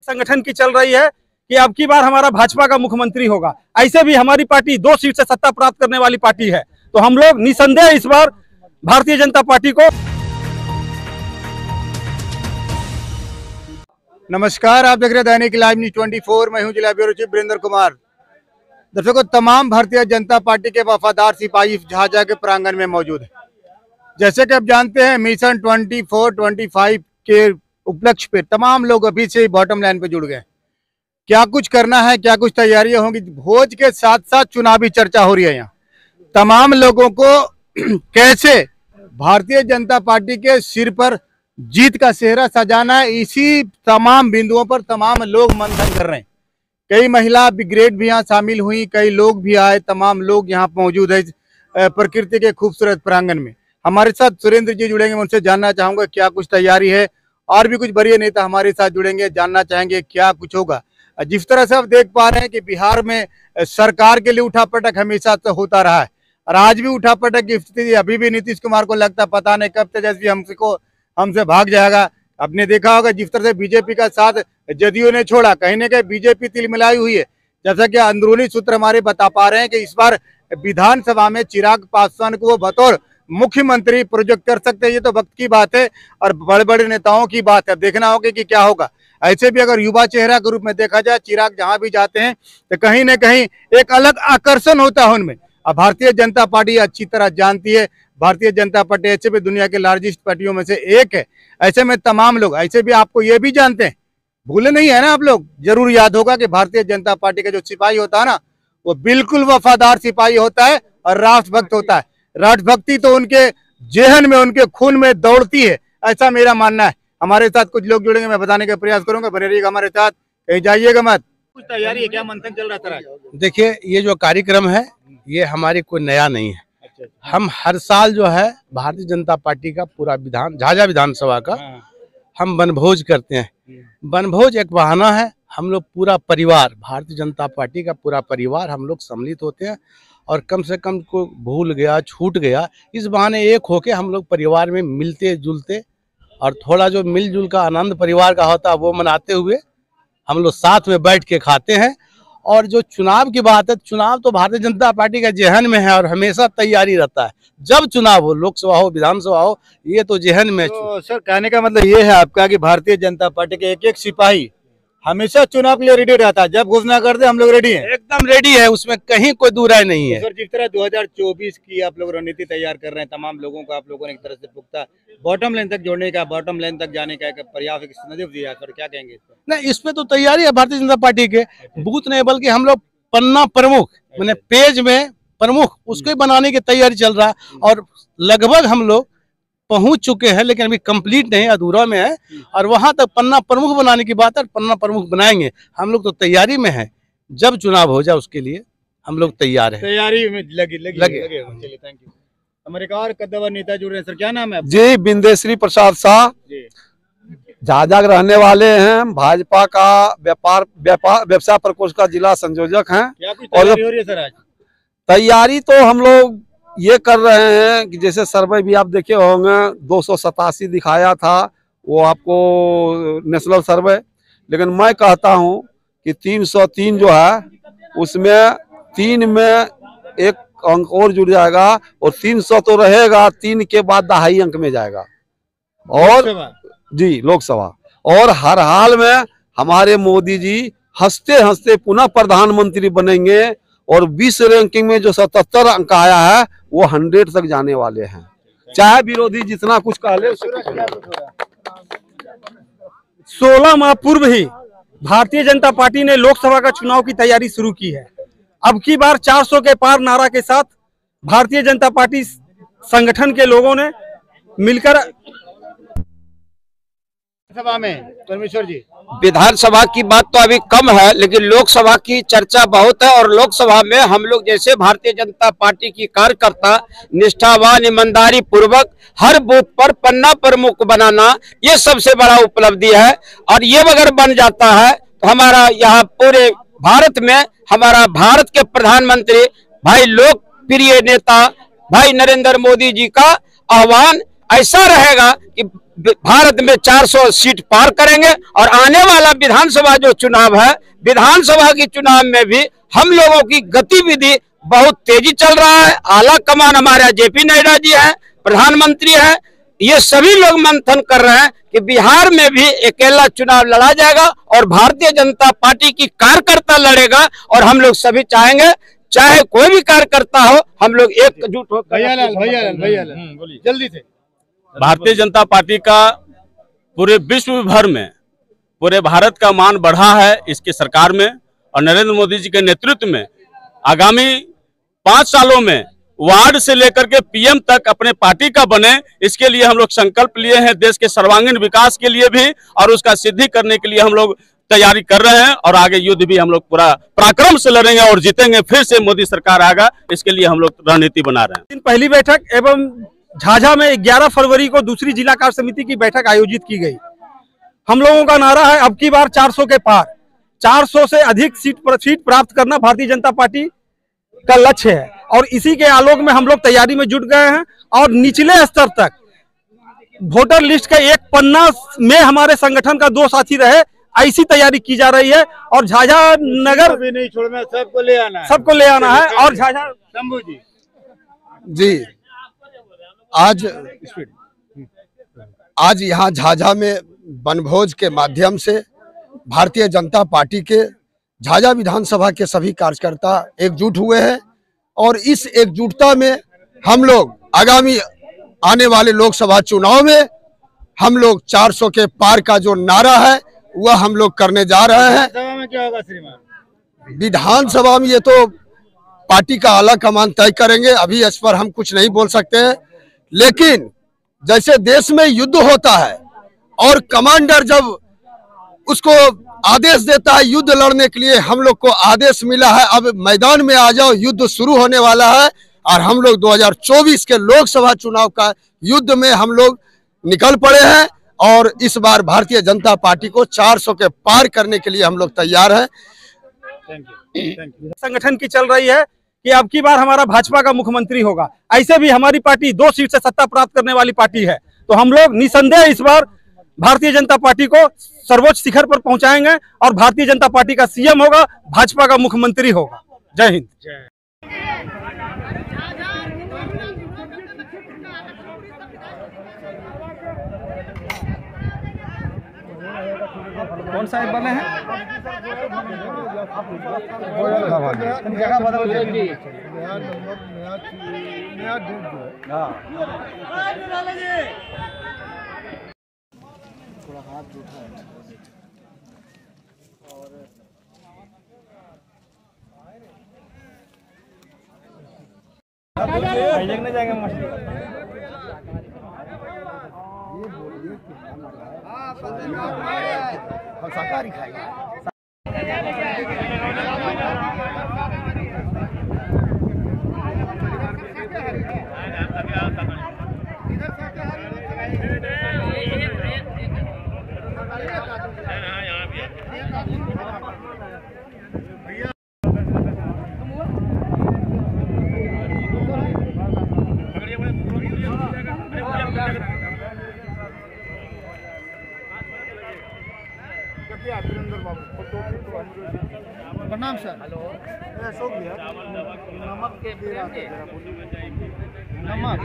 संगठन की चल रही है कि अब की बार हमारा भाजपा का मुख्यमंत्री होगा। ऐसे भी हमारी पार्टी 2 सीट से सत्ता प्राप्त करने वाली पार्टी है, तो हम लोग निसंदेह इस बार भारतीय जनता पार्टी को। नमस्कार, आप देख रहे हैं दैनिक लाइव न्यूज 24। मैं हूं जिला ब्यूरो चीफ वीरेंद्र कुमार। दर्शकों, तमाम भारतीय जनता पार्टी के वफादार सिपाही झाझा के प्रांगण में मौजूद है। जैसे कि आप जानते हैं, मिशन 24-25 के उपलक्ष्य पे तमाम लोग अभी से बॉटम लाइन पे जुड़ गए। क्या कुछ करना है, क्या कुछ तैयारियां होंगी, भोज के साथ साथ चुनावी चर्चा हो रही है। यहाँ तमाम लोगों को कैसे भारतीय जनता पार्टी के सिर पर जीत का सेहरा सजाना है, इसी तमाम बिंदुओं पर तमाम लोग मंथन कर रहे हैं। कई महिला ब्रिगेड भी यहाँ शामिल हुई, कई लोग भी आए, तमाम लोग यहाँ मौजूद है प्रकृति के खूबसूरत प्रांगण में। हमारे साथ सुरेंद्र जी जुड़ेंगे, उनसे जानना चाहूंगा क्या कुछ तैयारी है। और भी कुछ बड़े नेता हमारे साथ जुड़ेंगे, जानना चाहेंगे क्या कुछ होगा। जिस तरह से आप देख पा रहे हैं कि बिहार में सरकार के लिए उठापटक हमेशा से होता रहा है और आज भी उठापटक की स्थिति अभी भी नीतीश कुमार को लगता पता नहीं कब तेजस्वी हमसे भाग जाएगा। आपने देखा होगा जिस तरह से बीजेपी का साथ जदयू ने छोड़ा, कहीं न कहीं बीजेपी तिलमिलाई हुई है। जैसा कि अंदरूनी सूत्र हमारे बता पा रहे हैं कि इस बार विधानसभा में चिराग पासवान को वो बतौर मुख्यमंत्री प्रोजेक्ट कर सकते हैं। ये तो वक्त की बात है और बड़े बड़े नेताओं की बात है। देखना होगा कि क्या होगा। ऐसे भी अगर युवा चेहरा के रूप में देखा जाए, चिराग जहां भी जाते हैं तो कहीं न कहीं एक अलग आकर्षण होता है उनमें। अब भारतीय जनता पार्टी अच्छी तरह जानती है, भारतीय जनता पार्टी ऐसे भी दुनिया के लार्जेस्ट पार्टियों में से एक है। ऐसे में तमाम लोग ऐसे भी आपको ये भी जानते हैं, भूले नहीं है ना आप लोग, जरूर याद होगा कि भारतीय जनता पार्टी का जो सिपाही होता है ना, वो बिल्कुल वफादार सिपाही होता है और राष्ट्रभक्त होता है। राष्ट्रभक्ति तो उनके जेहन में, उनके खून में दौड़ती है, ऐसा मेरा मानना है। हमारे साथ कुछ लोग जुड़ेंगे, मैं बताने का प्रयास करूंगा, बने रहिएगा हमारे साथ, कहीं जाइएगा मत। कुछ तैयारी है, क्या मंथन चल रहा था? देखिए, ये जो कार्यक्रम है ये हमारी कोई नया नहीं है। हम हर साल जो है भारतीय जनता पार्टी का पूरा झाझा विधानसभा का हम वनभोज करते हैं। वनभोज एक बहाना है, हम लोग पूरा परिवार, भारतीय जनता पार्टी का पूरा परिवार हम लोग सम्मिलित होते हैं और कम से कम को भूल गया, छूट गया, इस बहाने एक होके हम लोग परिवार में मिलते जुलते और थोड़ा जो मिलजुल का आनंद परिवार का होता है वो मनाते हुए हम लोग साथ में बैठ के खाते हैं। और जो चुनाव की बात है, चुनाव तो भारतीय जनता पार्टी का जेहन में है और हमेशा तैयारी रहता है। जब चुनाव हो, लोकसभा हो, विधानसभा हो, ये तो जेहन में। तो सर, कहने का मतलब ये है आपका कि भारतीय जनता पार्टी के एक एक सिपाही हमेशा चुनाव के लिए रेडी रहता है। जब घोषणा कर दे हम लोग रेडी हैं, एकदम रेडी है, उसमें कहीं कोई दूर राय नहीं है। तो सर, जिस तरह 2024 की आप लोग रणनीति तैयार कर रहे हैं, तमाम लोगों को आप लोगों ने एक तरह से पुख्ता बॉटम लाइन तक जोड़ने का, बॉटम लाइन तक जाने का एक प्रयास दिया, सर क्या कहेंगे इस पर? नहीं, इस पे तो तैयारी है भारतीय जनता पार्टी के, बूथ नहीं बल्कि हम लोग पन्ना प्रमुख मैंने पेज में प्रमुख उसको बनाने की तैयारी चल रहा है और लगभग हम लोग पहुंच चुके हैं, लेकिन अभी कंप्लीट नहीं, अधूरा में है। और वहां तक पन्ना प्रमुख बनाने की बात है, पन्ना प्रमुख बनाएंगे। हम लोग तो तैयारी में है, जब चुनाव हो जाए उसके लिए हम लोग तैयार हैं, तैयारी में लगे। चलिए, थैंक यू। हमारे एक और कद्दावर नेता जुड़ रहे हैं, सर क्या नाम है? जी, बिंदेश्री प्रसाद शाह, झाझा रहने वाले हैं, भाजपा का व्यवसाय प्रकोष्ठ का जिला संयोजक हैं। क्या कुछ तैयारी हो रही है सर आज? तैयारी तो हम लोग ये कर रहे हैं कि जैसे सर्वे भी आप देखे होंगे, 287 दिखाया था वो आपको नेशनल सर्वे, लेकिन मैं कहता हूं कि 303 जो है उसमें 3 में एक अंक और जुड़ जाएगा और 300 तो रहेगा, 3 के बाद 2.5 अंक में जाएगा। और जी, लोकसभा। और हर हाल में हमारे मोदी जी हंसते हंसते पुनः प्रधानमंत्री बनेंगे और विश्व रैंकिंग में जो 77 अंक आया है वो 100 तक जाने वाले हैं, चाहे विरोधी जितना कुछ कह ले। 16 माह पूर्व ही भारतीय जनता पार्टी ने लोकसभा का चुनाव की तैयारी शुरू की है। अब की बार 400 के पार नारा के साथ भारतीय जनता पार्टी संगठन के लोगों ने मिलकर सभा में परमेश्वर जी, विधानसभा की बात तो अभी कम है, लेकिन लोकसभा की चर्चा बहुत है। और लोकसभा में हम लोग जैसे भारतीय जनता पार्टी की कार्यकर्ता निष्ठावान, ईमानदारी पूर्वक हर बूथ पर पन्ना प्रमुख बनाना, ये सबसे बड़ा उपलब्धि है। और ये अगर बन जाता है तो हमारा यहाँ पूरे भारत में हमारा भारत के प्रधानमंत्री भाई लोकप्रिय नेता भाई नरेंद्र मोदी जी का आह्वान ऐसा रहेगा कि भारत में 400 सीट पार करेंगे। और आने वाला विधानसभा जो चुनाव है, विधानसभा की चुनाव में भी हम लोगों की गतिविधि बहुत तेजी चल रहा है। आला कमान हमारे जेपी नड्डा जी हैं, प्रधानमंत्री हैं, ये सभी लोग मंथन कर रहे हैं कि बिहार में भी अकेला चुनाव लड़ा जाएगा और भारतीय जनता पार्टी की कार्यकर्ता लड़ेगा। और हम लोग सभी चाहेंगे, चाहे कोई भी कार्यकर्ता हो, हम लोग एकजुट होकर भैया जल्दी से। भारतीय जनता पार्टी का पूरे विश्व भर में, पूरे भारत का मान बढ़ा है इसकी सरकार में। और नरेंद्र मोदी जी के नेतृत्व में आगामी 5 सालों में वार्ड से लेकर के पीएम तक अपने पार्टी का बने, इसके लिए हम लोग संकल्प लिए हैं। देश के सर्वांगीण विकास के लिए भी और उसका सिद्धि करने के लिए हम लोग तैयारी कर रहे हैं। और आगे युद्ध भी हम लोग पूरा पराक्रम से लड़ेंगे और जीतेंगे। फिर से मोदी सरकार आएगा, इसके लिए हम लोग रणनीति बना रहे हैं। पहली बैठक एवं झाझा में 11 फरवरी को दूसरी जिला कार्य समिति की बैठक आयोजित की गई। हम लोगों का नारा है अब की बार 400 के पार, 400 से अधिक सीट प्राप्त करना भारतीय जनता पार्टी का लक्ष्य है। और इसी के आलोक में हम लोग तैयारी में जुट गए हैं। और निचले स्तर तक वोटर लिस्ट का एक पन्ना में हमारे संगठन का 2 साथी रहे, ऐसी तैयारी की जा रही है। और झाझा नगर भी नहीं छोड़ना, सबको ले आना है, सबको ले आना है। और झाझा शंभू जी आज यहाँ झाझा में वनभोज के माध्यम से भारतीय जनता पार्टी के झाझा विधानसभा के सभी कार्यकर्ता एकजुट हुए हैं। और इस एकजुटता में हम लोग आगामी आने वाले लोकसभा चुनाव में हम लोग 400 के पार का जो नारा है वह हम लोग करने जा रहे हैं। सभा में क्या होगा श्रीमान? विधानसभा में ये तो पार्टी का आला कमान तय करेंगे, अभी इस पर हम कुछ नहीं बोल सकते हैं। लेकिन जैसे देश में युद्ध होता है और कमांडर जब उसको आदेश देता है युद्ध लड़ने के लिए, हम लोग को आदेश मिला है अब मैदान में आ जाओ, युद्ध शुरू होने वाला है। और हम लोग 2024 के लोकसभा चुनाव का युद्ध में हम लोग निकल पड़े हैं। और इस बार भारतीय जनता पार्टी को 400 के पार करने के लिए हम लोग तैयार हैं। संगठन की चल रही है कि अब की बार हमारा भाजपा का मुख्यमंत्री होगा। ऐसे भी हमारी पार्टी 2 सीट से सत्ता प्राप्त करने वाली पार्टी है। तो हम लोग निसंदेह इस बार भारतीय जनता पार्टी को सर्वोच्च शिखर पर पहुंचाएंगे और भारतीय जनता पार्टी का सीएम होगा, भाजपा का मुख्यमंत्री होगा। जय हिंद। कौन सा बने हैं? जगह बदल थोड़ा हाथ जूठा है और नहीं जाएंगे मछली हम शाकाहारी खाएंगे। प्रणाम सर। हेलो अशोक भैया, नमक के नमक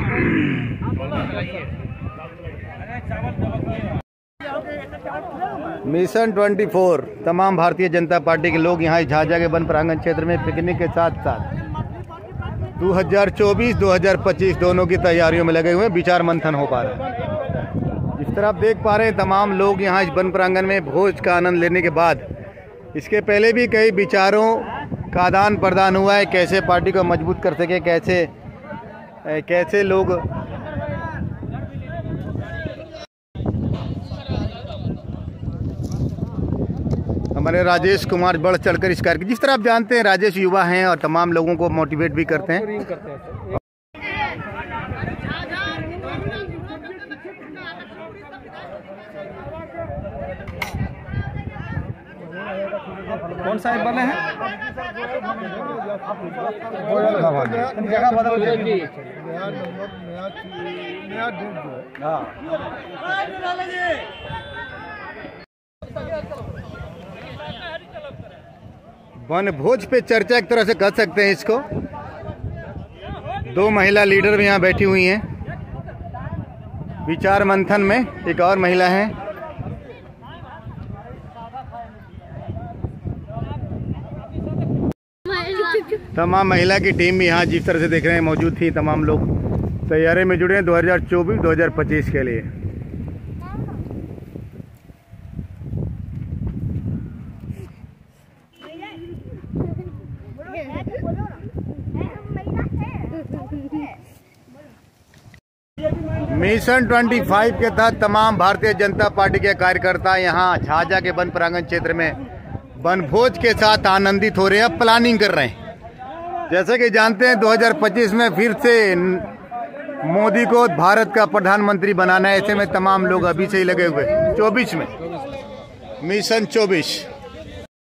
मिशन 24 तमाम भारतीय जनता पार्टी के लोग यहाँ झाझा के वन प्रांगण क्षेत्र में पिकनिक के साथ साथ 2024-2025 दोनों की तैयारियों में लगे हुए हैं। विचार मंथन हो पा रहा है। जिस तरह आप देख पा रहे हैं तमाम लोग यहाँ इस वन प्रांगण में भोज का आनंद लेने के बाद इसके पहले भी कई विचारों का आदान प्रदान हुआ है, कैसे पार्टी को मजबूत कर सके, कैसे लोग हमारे राजेश कुमार बढ़ चढ़कर इस कार्य, जिस तरह आप जानते हैं राजेश युवा हैं और तमाम लोगों को मोटिवेट भी करते हैं। कौन सा बने हैं? जगह बदल गई। वनभोज पे चर्चा एक तरह से कर सकते हैं इसको। दो महिला लीडर भी यहाँ बैठी हुई हैं विचार मंथन में। एक और महिला है। तमाम महिला की टीम भी यहाँ जिस तरह से देख रहे हैं मौजूद थी। तमाम लोग तैयारी में जुड़े हैं 2024-2025 के लिए। मिशन 25 के तहत तमाम भारतीय जनता पार्टी के कार्यकर्ता यहाँ झाझा के वन प्रांगण क्षेत्र में वनभोज के साथ आनंदित हो रहे हैं, प्लानिंग कर रहे हैं। जैसे कि जानते हैं 2025 में फिर से मोदी को भारत का प्रधानमंत्री बनाना है। ऐसे में तमाम लोग अभी से ही लगे हुए 24 में मिशन 24